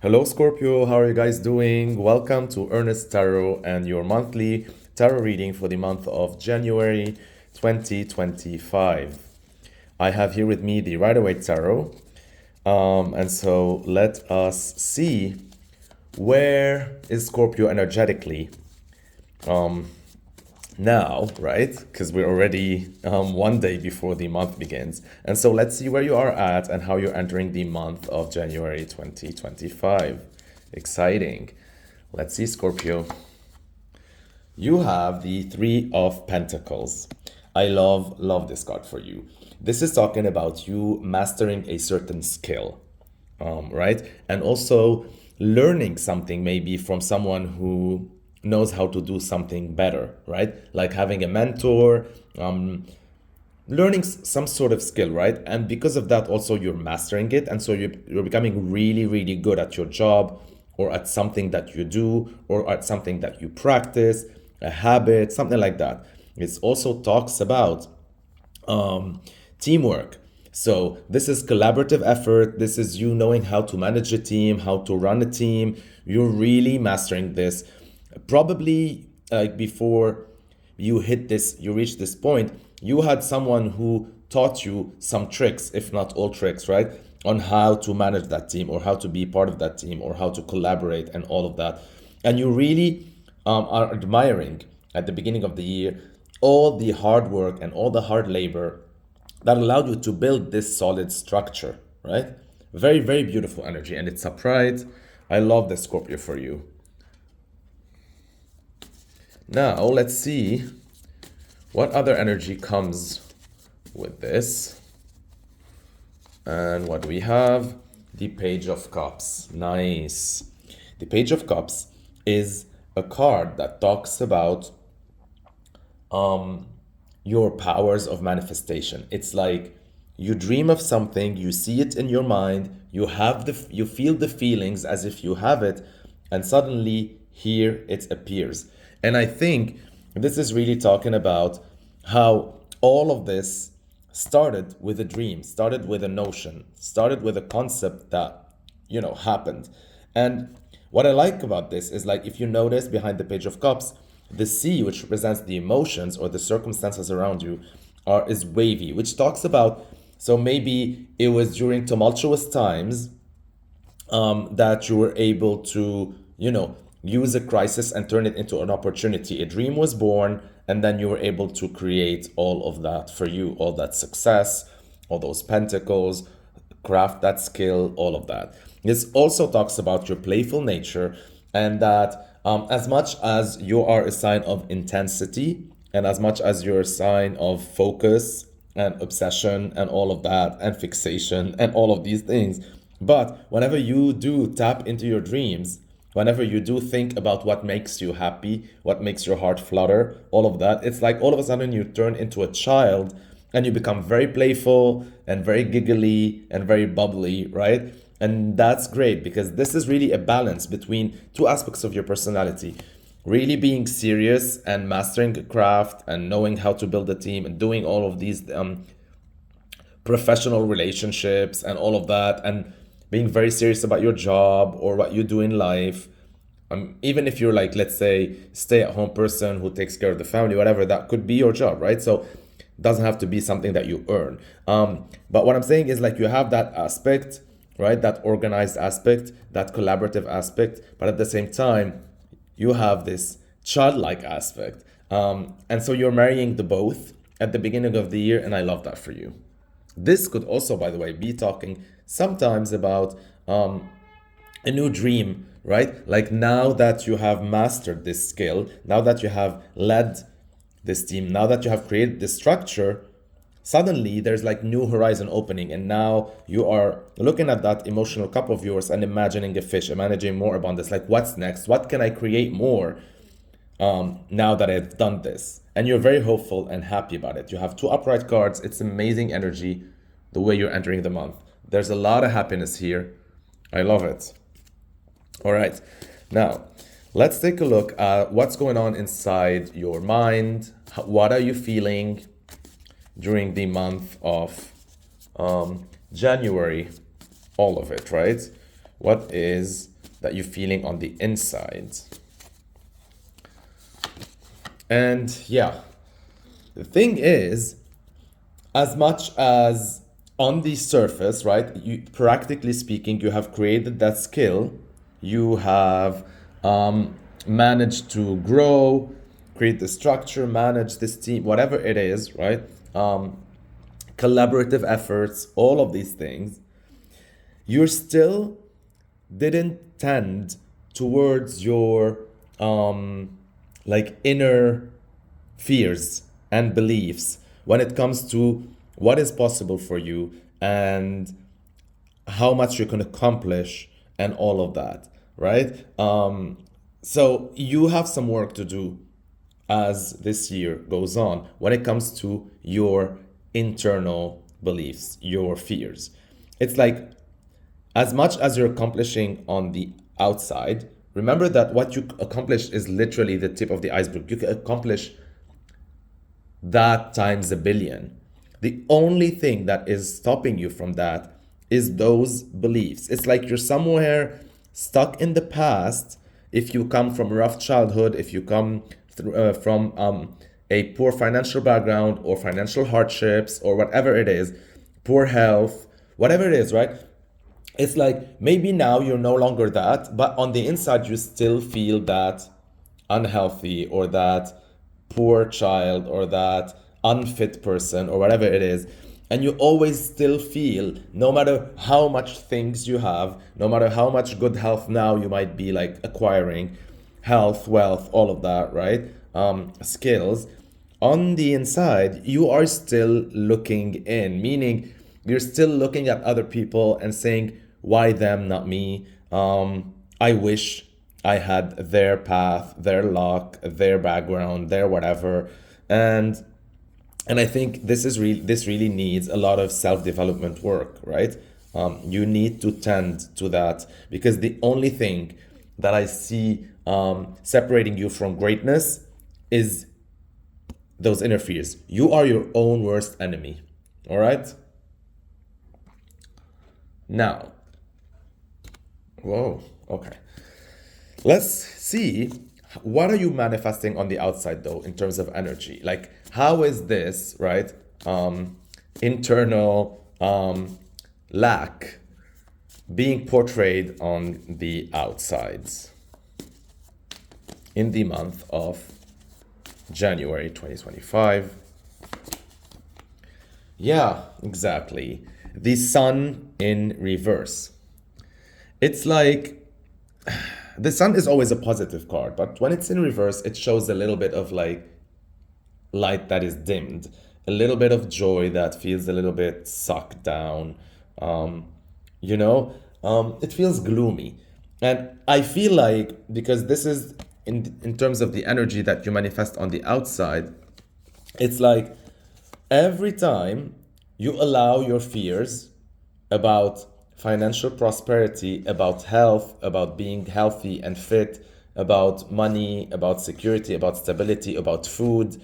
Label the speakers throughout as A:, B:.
A: Hello, Scorpio. How are you guys doing? Welcome to Ernest Tarot and your monthly tarot reading for the month of January 2025. I have here with me the Rider Waite Tarot. And so let us see where is Scorpio energetically now, right? Because we're already one day before the month begins. And so let's see where you are at and how you're entering the month of January 2025. Exciting. Let's see, Scorpio. You have the Three of Pentacles. I love this card for you. This is talking about you mastering a certain skill, right? And also learning something maybe from someone who knows how to do something better, right? Like having a mentor, learning some sort of skill, right? And because of that, also you're mastering it. And so you're becoming really good at your job or at something that you do or at something that you practice, a habit, something like that. It also talks about teamwork. So this is collaborative effort. This is you knowing how to manage a team, how to run a team. You're really mastering this. Probably like before you reach this point, you had someone who taught you some tricks, if not all tricks, right? On how to manage that team or how to be part of that team or how to collaborate and all of that. And you really are admiring at the beginning of the year all the hard work and all the hard labor that allowed you to build this solid structure, right? Very beautiful energy. And it's a pride. I love the Scorpio for you. Now, let's see what other energy comes with this. And what do we have? The Page of Cups. Nice. The Page of Cups is a card that talks about your powers of manifestation. It's like you dream of something, you see it in your mind, you feel the feelings as if you have it, and suddenly here it appears. And I think this is really talking about how all of this started with a dream, started with a notion, started with a concept that, happened. And what I like about this is, like, if you notice behind the Page of Cups, the sea, which represents the emotions or the circumstances around you, is wavy, which talks about, so maybe it was during tumultuous times that you were able to, use a crisis and turn it into an opportunity. A dream was born, and then you were able to create all of that for you, all that success, all those pentacles, craft that skill, all of that. This also talks about your playful nature, and that as much as you are a sign of intensity, and as much as you're a sign of focus and obsession and all of that, and fixation and all of these things, but whenever you do tap into your dreams, whenever you do think about what makes you happy, what makes your heart flutter, all of that, it's like all of a sudden you turn into a child and you become very playful and very giggly and very bubbly, right? And that's great because this is really a balance between two aspects of your personality. Really being serious and mastering a craft and knowing how to build a team and doing all of these professional relationships and all of that, and being very serious about your job or what you do in life. Even if you're, like, let's say, stay-at-home person who takes care of the family, whatever, that could be your job, right? So it doesn't have to be something that you earn. But what I'm saying is, like, you have that aspect, right? That organized aspect, that collaborative aspect, but at the same time, you have this childlike aspect. And so you're marrying the both at the beginning of the year, and I love that for you. This could also, by the way, be talking sometimes about a new dream, right? Like, now that you have mastered this skill, now that you have led this team, now that you have created this structure, suddenly there's like new horizon opening, and now you are looking at that emotional cup of yours and imagining a fish, imagining more abundance. Like, what's next? What can I create more now that I've done this? And you're very hopeful and happy about it. You have two upright cards. It's amazing energy the way you're entering the month. There's a lot of happiness here. I love it. All right. Now, let's take a look at what's going on inside your mind. What are you feeling during the month of January? All of it, right? What is that you're feeling on the inside? And yeah, the thing is, as much as on the surface, right, you practically speaking, you have created that skill, you have managed to grow, create the structure, manage this team, whatever it is, right? Collaborative efforts, all of these things, you're still didn't tend towards your like inner fears and beliefs when it comes to what is possible for you and how much you can accomplish and all of that, right? So you have some work to do as this year goes on when it comes to your internal beliefs, your fears. It's like as much as you're accomplishing on the outside, remember that what you accomplish is literally the tip of the iceberg. You can accomplish that times a billion. The only thing that is stopping you from that is those beliefs. It's like you're somewhere stuck in the past. If you come from a rough childhood, if you come from a poor financial background or financial hardships or whatever it is, poor health, whatever it is, right? It's like maybe now you're no longer that, but on the inside you still feel that unhealthy or that poor child or that unfit person or whatever it is. And you always still feel, no matter how much things you have, no matter how much good health now you might be like acquiring, health, wealth, all of that, right? Skills. On the inside, you are still looking in, meaning you're still looking at other people and saying, why them, not me? I wish I had their path, their luck, their background, their whatever. And I think this really needs a lot of self-development work, right? You need to tend to that because the only thing that I see separating you from greatness is those inner fears. You are your own worst enemy, all right? Now, whoa, okay. Let's see, what are you manifesting on the outside though in terms of energy? Like how is this, right? Internal lack being portrayed on the outsides in the month of January 2025. Yeah, exactly. The sun in reverse. It's like the sun is always a positive card, but when it's in reverse, it shows a little bit of like light that is dimmed, a little bit of joy that feels a little bit sucked down. Um, it feels gloomy. And I feel like because this is in terms of the energy that you manifest on the outside, it's like every time you allow your fears about financial prosperity, about health, about being healthy and fit, about money, about security, about stability, about food,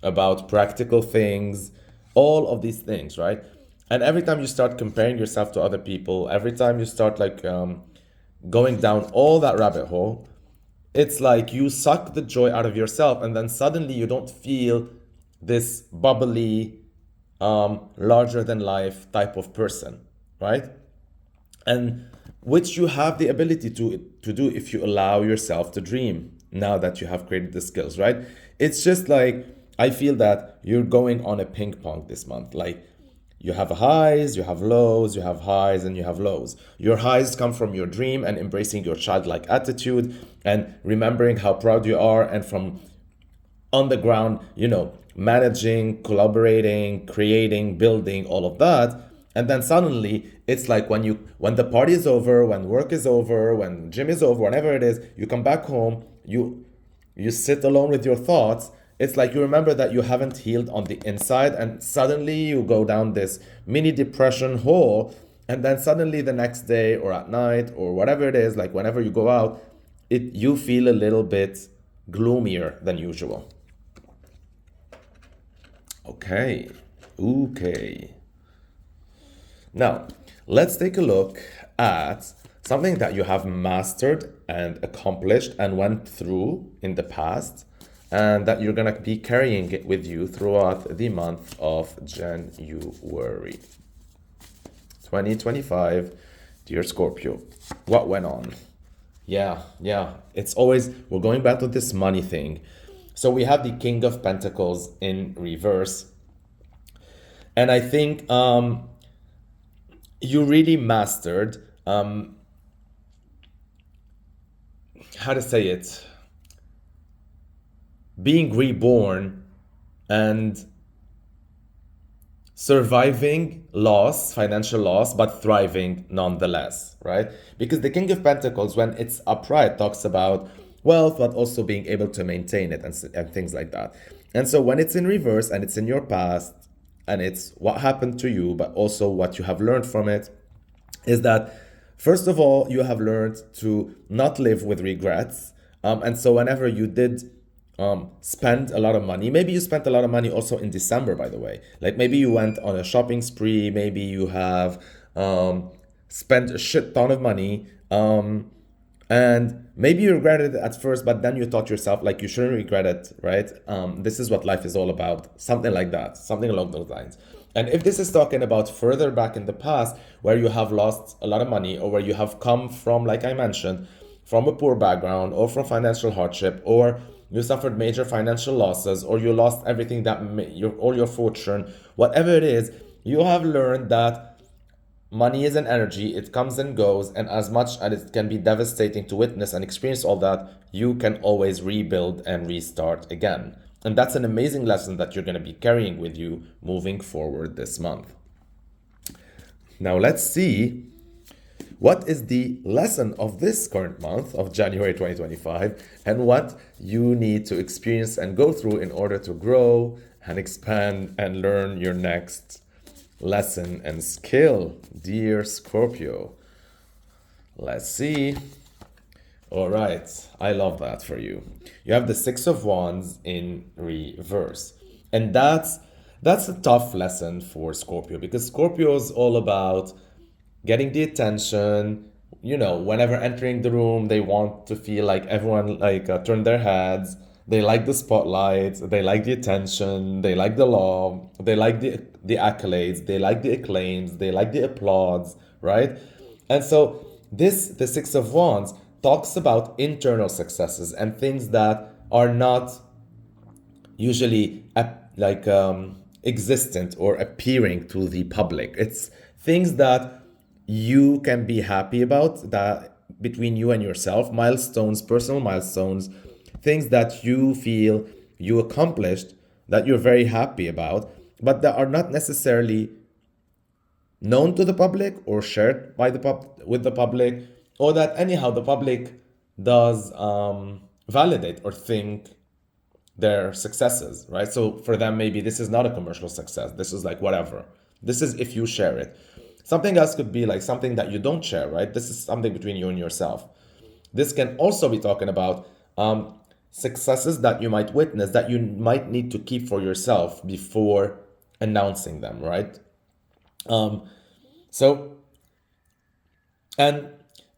A: about practical things, all of these things, right? And every time you start comparing yourself to other people, every time you start like going down all that rabbit hole, it's like you suck the joy out of yourself, and then suddenly you don't feel this bubbly, larger than life type of person, right? And which you have the ability to do if you allow yourself to dream now that you have created the skills, right? It's just like I feel that you're going on a ping pong this month. Like you have highs, you have lows, you have highs, and you have lows. Your highs come from your dream and embracing your childlike attitude and remembering how proud you are, and from on the ground, managing, collaborating, creating, building, all of that. And then suddenly it's like when the party is over, when work is over, when gym is over, whenever it is, you come back home, you sit alone with your thoughts. It's like you remember that you haven't healed on the inside, and suddenly you go down this mini depression hole. And then suddenly the next day or at night or whatever it is, like whenever you go out, you feel a little bit gloomier than usual. Okay. Okay. Now, let's take a look at something that you have mastered and accomplished and went through in the past, and that you're going to be carrying it with you throughout the month of January 2025. Dear Scorpio, what went on? Yeah, it's always, we're going back to this money thing. So we have the King of Pentacles in reverse. And I think you really mastered, how to say it, being reborn and surviving loss, financial loss, but thriving nonetheless, right? Because the King of Pentacles, when it's upright, talks about wealth, but also being able to maintain it and things like that. And so when it's in reverse and it's in your past and it's what happened to you, but also what you have learned from it, is that first of all, you have learned to not live with regrets. And so whenever you did spend a lot of money, maybe you spent a lot of money also in December, by the way, like maybe you went on a shopping spree, maybe you have spent a shit ton of money, and maybe you regretted it at first, but then you taught yourself like you shouldn't regret it, right? This is what life is all about, something like that, something along those lines. And if this is talking about further back in the past where you have lost a lot of money, or where you have come from, like I mentioned, from a poor background, or from financial hardship, or you suffered major financial losses, or you lost everything that all your fortune, whatever it is, you have learned that money is an energy, it comes and goes, and as much as it can be devastating to witness and experience all that, you can always rebuild and restart again. And that's an amazing lesson that you're going to be carrying with you moving forward this month. Now let's see, what is the lesson of this current month of January 2025, and what you need to experience and go through in order to grow and expand and learn your next lesson and skill, dear Scorpio? Let's see. All right, I love that for you. You have the Six of Wands in reverse. And that's a tough lesson for Scorpio, because Scorpio is all about getting the attention. Whenever entering the room, they want to feel like everyone turn their heads. They like the spotlight, they like the attention, they like the love, they like the accolades, they like the acclaims, they like the applause, right? And so the Six of Wands talks about internal successes and things that are not usually existent or appearing to the public. It's things that you can be happy about, that between you and yourself, milestones, personal milestones, things that you feel you accomplished, that you're very happy about, but that are not necessarily known to the public or shared by with the public, or that anyhow the public does validate or think their successes, right? So for them, maybe this is not a commercial success. This is like whatever. This is if you share it. Something else could be like something that you don't share, right? This is something between you and yourself. This can also be talking about successes that you might witness, that you might need to keep for yourself before announcing them, right? And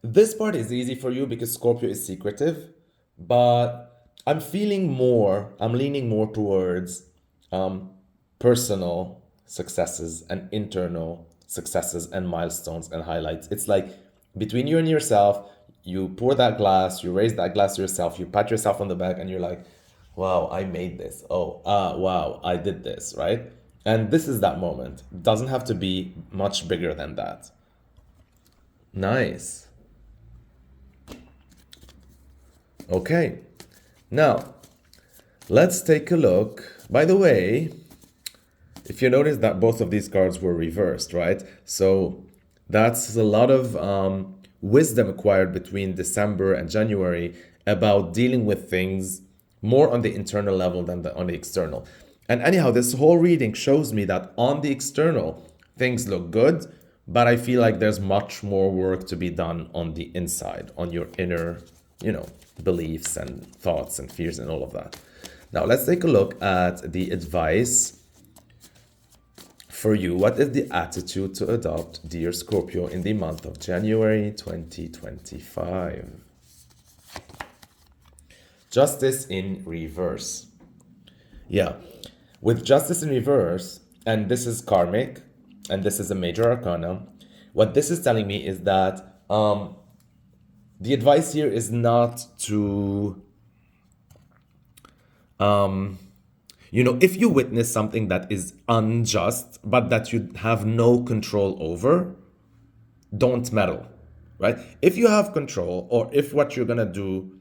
A: this part is easy for you because Scorpio is secretive, but I'm leaning more towards personal successes and internal successes and milestones and highlights. It's like between you and yourself, you pour that glass, you raise that glass to yourself, you pat yourself on the back, and you're like, wow, I made this. Oh, wow, I did this, right? And this is that moment. It doesn't have to be much bigger than that. Nice. Okay. Now, let's take a look. By the way, if you notice that both of these cards were reversed, right? So that's a lot of wisdom acquired between December and January about dealing with things more on the internal level than on the external. And anyhow, this whole reading shows me that on the external, things look good, but I feel like there's much more work to be done on the inside, on your inner, beliefs and thoughts and fears and all of that. Now, let's take a look at the advice for you, what is the attitude to adopt, dear Scorpio, in the month of January 2025? Justice in reverse. Yeah, with justice in reverse, and this is karmic, and this is a major arcana, what this is telling me is that the advice here is not to, if you witness something that is unjust, but that you have no control over, don't meddle, right? If you have control, or if what you're gonna do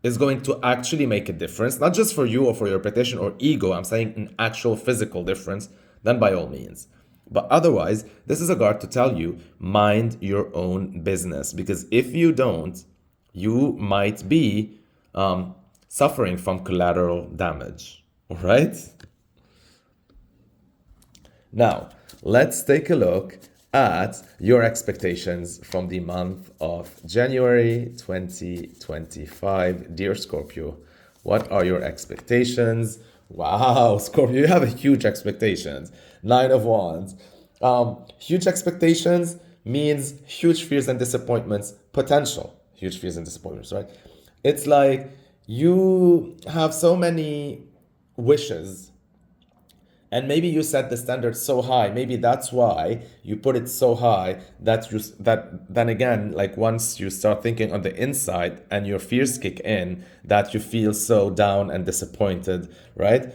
A: is going to actually make a difference, not just for you or for your reputation or ego, I'm saying an actual physical difference, then by all means. But otherwise, this is a card to tell you, mind your own business. Because if you don't, you might be suffering from collateral damage. All right? Now, let's take a look at your expectations from the month of January 2025. Dear Scorpio, what are your expectations? Wow, Scorpio, you have a huge expectations. 9 of Wands. Huge expectations means huge fears and disappointments, potential huge fears and disappointments, right? It's like you have so many wishes, and maybe you set the standard so high. Maybe that's why you put it so high that then again, like once you start thinking on the inside and your fears kick in, that you feel so down and disappointed, right?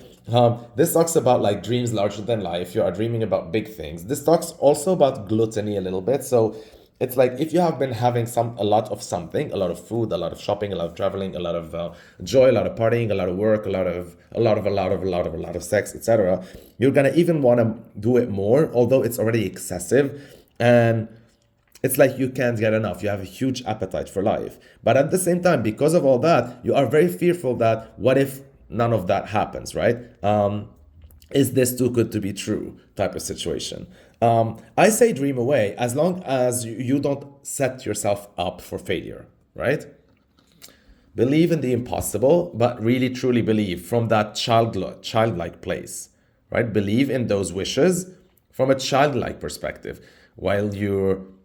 A: This talks about like dreams larger than life. You are dreaming about big things. This talks also about gluttony a little bit. So it's like if you have been having a lot of something, a lot of food, a lot of shopping, a lot of traveling, a lot of joy, a lot of partying, a lot of work, a lot of sex, etc. You're gonna even want to do it more, although it's already excessive, and it's like you can't get enough. You have a huge appetite for life, but at the same time, because of all that, you are very fearful that what if none of that happens, right? Is this too good to be true type of situation. I say dream away as long as you don't set yourself up for failure, right? Believe in the impossible, but really truly believe from that childlike place, right? Believe in those wishes from a childlike perspective, while you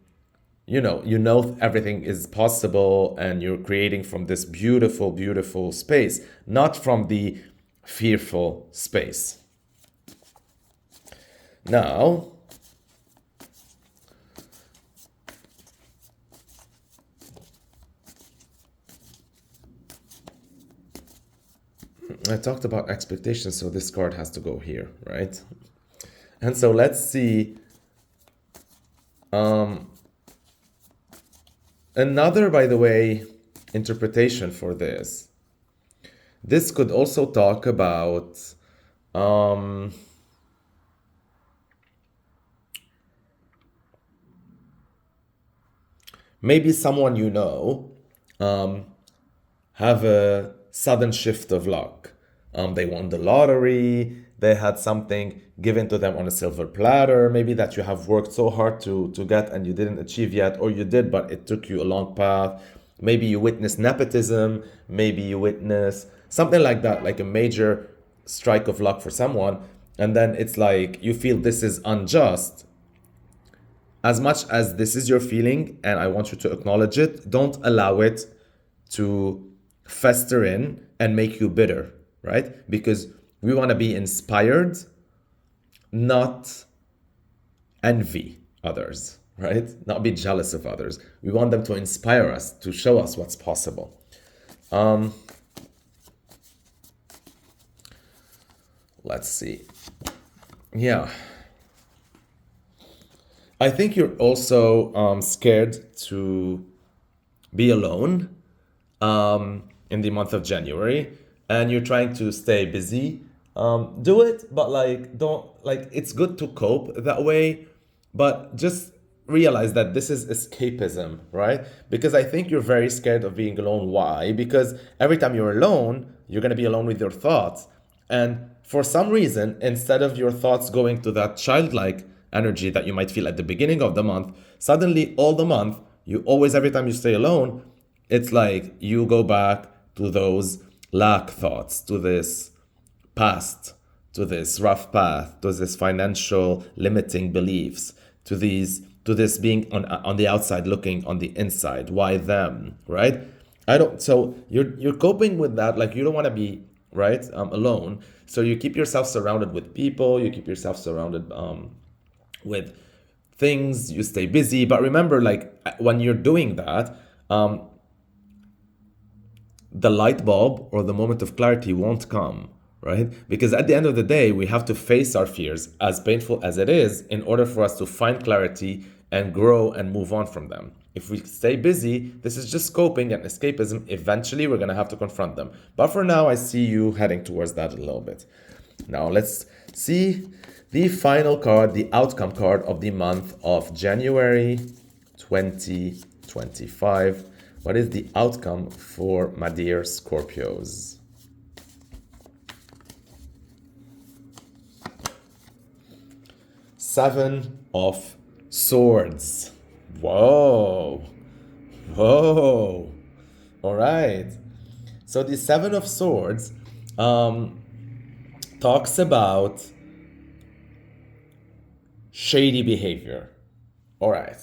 A: know everything is possible and you're creating from this beautiful, beautiful space, not from the fearful space. Now, I talked about expectations, so this card has to go here, right? And so let's see another, by the way, interpretation for this. This could also talk about maybe someone have a sudden shift of luck. They won the lottery, they had something given to them on a silver platter, maybe that you have worked so hard to get and you didn't achieve yet, or you did, but it took you a long path. Maybe you witness nepotism, maybe you witness something like that, like a major strike of luck for someone, and then it's like you feel this is unjust. As much as this is your feeling, and I want you to acknowledge it, don't allow it to fester in and make you bitter, right? Because we want to be inspired, not envy others, right? Not be jealous of others. We want them to inspire us, to show us what's possible. Let's see. Yeah. I think you're also scared to be alone in the month of January, and you're trying to stay busy. Do it, but it's good to cope that way, but just realize that this is escapism, right? Because I think you're very scared of being alone. Why? Because every time you're alone, you're going to be alone with your thoughts. And for some reason, instead of your thoughts going to that childlike energy that you might feel at the beginning of the month, suddenly all the month, every time you stay alone, it's like you go back to those lack thoughts, to this past, to this rough path, to this financial limiting beliefs, to this being on the outside looking on the inside. Why them, right? I don't. So you're coping with that. Like you don't want to be right alone. So you keep yourself surrounded with people. You keep yourself surrounded with things. You stay busy. But remember, like when you're doing that, the light bulb or the moment of clarity won't come, right? Because at the end of the day, we have to face our fears, as painful as it is, in order for us to find clarity and grow and move on from them. If we stay busy, this is just coping and escapism. Eventually, we're going to have to confront them. But for now, I see you heading towards that a little bit. Now, let's see the final card, the outcome card of the month of January 2025. What is the outcome for my dear Scorpios? Seven of Swords. Whoa. Whoa. All right. So the Seven of Swords talks about shady behavior. All right.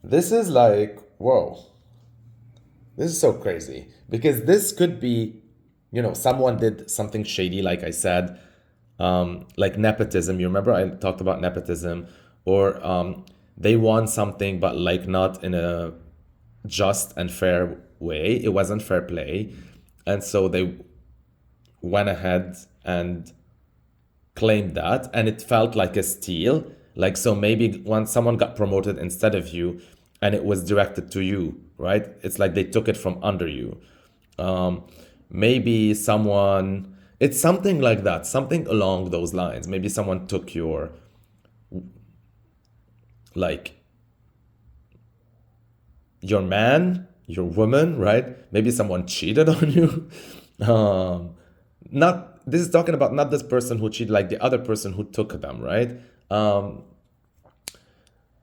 A: This is like, whoa. This is so crazy because this could be, someone did something shady, like I said, like nepotism. You remember I talked about nepotism, or they won something, but like not in a just and fair way. It wasn't fair play. And so they went ahead and claimed that, and it felt like a steal. Like, so maybe when someone got promoted instead of you and it was directed to you, right? It's like they took it from under you. Maybe someone, it's something like that, something along those lines. Maybe someone took your, like, your man, your woman, right? Maybe someone cheated on you. Not, this is talking about not this person who cheated, like the other person who took them, right?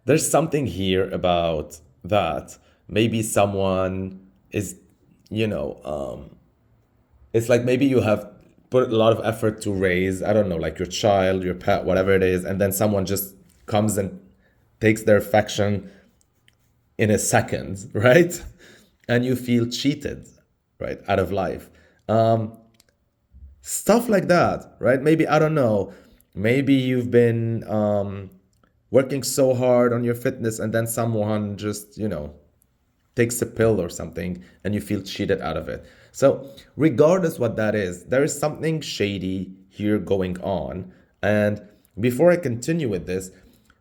A: There's something here about that. Maybe someone is, it's like maybe you have put a lot of effort to raise, I don't know, like your child, your pet, whatever it is, and then someone just comes and takes their affection in a second, right? And you feel cheated, right, out of life. Stuff like that, right? Maybe, I don't know, maybe you've been working so hard on your fitness and then someone just, takes a pill or something and you feel cheated out of it. So regardless what that is, there is something shady here going on. And before I continue with this,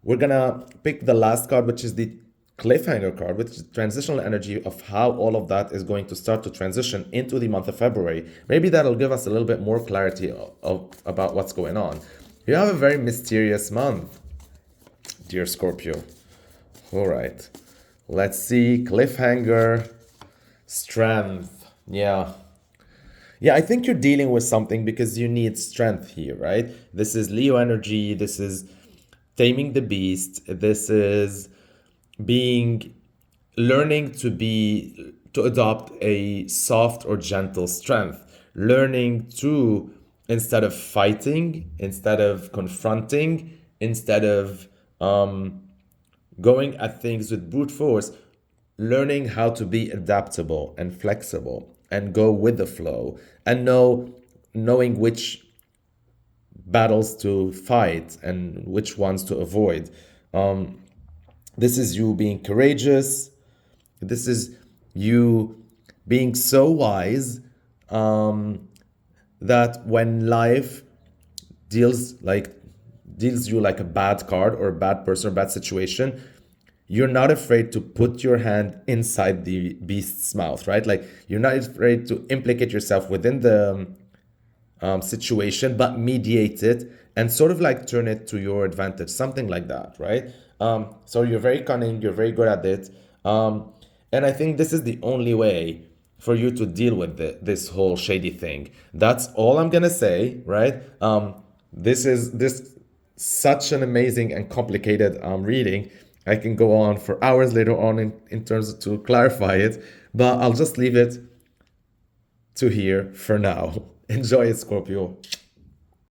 A: we're gonna pick the last card, which is the cliffhanger card, which is transitional energy of how all of that is going to start to transition into the month of February. Maybe that'll give us a little bit more clarity about what's going on. You have a very mysterious month, dear Scorpio. All right. Let's see. Cliffhanger. Strength. Yeah. Yeah, I think you're dealing with something because you need strength here, right? This is Leo energy. This is taming the beast. This is learning to adopt a soft or gentle strength. Learning to, instead of fighting, instead of confronting, instead of going at things with brute force, learning how to be adaptable and flexible and go with the flow and knowing which battles to fight and which ones to avoid. This is you being courageous. This is you being so wise that when life deals you like a bad card or a bad person or bad situation, you're not afraid to put your hand inside the beast's mouth, right? Like you're not afraid to implicate yourself within the situation, but mediate it and sort of like turn it to your advantage, something like that, right? So you're very cunning, you're very good at it. And I think this is the only way for you to deal with this whole shady thing. That's all I'm gonna say, right? This is such an amazing and complicated reading. I can go on for hours later on in terms of to clarify it, but I'll just leave it to here for now. Enjoy it, Scorpio.